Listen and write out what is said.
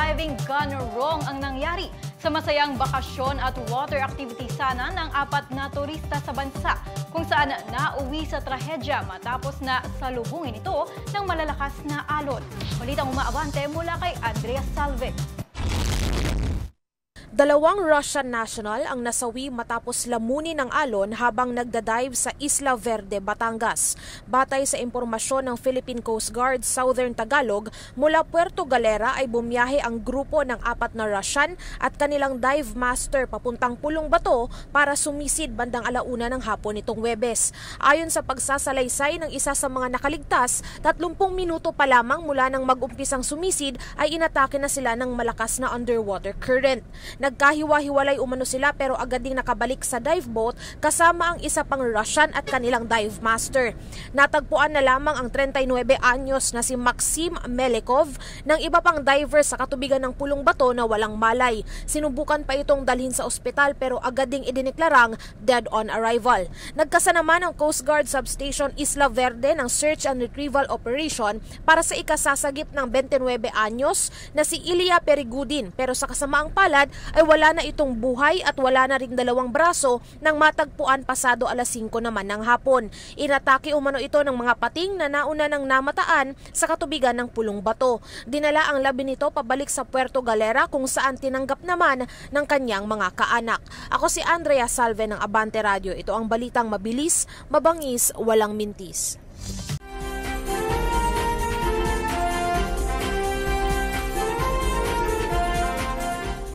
diving gone wrong ang nangyari sa masayang bakasyon at water activity sana ng 4 na turista sa bansa kung saan nauwi sa trahedya matapos na salubungin ito ng malalakas na alon. Balitang umaabante mula kay Andrea Salve. Dalawang Russian national ang nasawi matapos lamunin ng alon habang nagdadive sa Isla Verde, Batangas. Batay sa impormasyon ng Philippine Coast Guard Southern Tagalog, mula Puerto Galera ay bumiyahe ang grupo ng 4 na Russian at kanilang dive master papuntang Pulong Bato para sumisid bandang 1:00 ng hapon nitong Huwebes. Ayon sa pagsasalaysay ng isa sa mga nakaligtas, 30 minuto pa lamang mula nang mag-umpisang sumisid ay inatake na sila ng malakas na underwater current. Nagkahiwa-hiwalay umano sila pero agad ding nakabalik sa dive boat kasama ang isa pang Russian at kanilang dive master. Natagpuan na lamang ang 39 anyos na si Maxim Melekov ng iba pang diver sa katubigan ng Pulong Bato na walang malay. Sinubukan pa itong dalhin sa ospital pero agad ding idineklarang dead on arrival. Nagkasa naman ang Coast Guard Substation Isla Verde ng search and retrieval operation para sa ikasasagip ng 29 anyos na si Ilya Perigudin pero sa kasamaang palad ay wala na itong buhay at wala na ring 2 braso nang matagpuan pasado 5:00 naman ng hapon. Inatake umano ito ng mga pating na nauna ng namataan sa katubigan ng Pulong Bato. Dinala ang labi nito pabalik sa Puerto Galera kung saan tinanggap naman ng kanyang mga kaanak. Ako si Andrea Salve ng Abante Radio. Ito ang balitang mabilis, mabangis, walang mintis.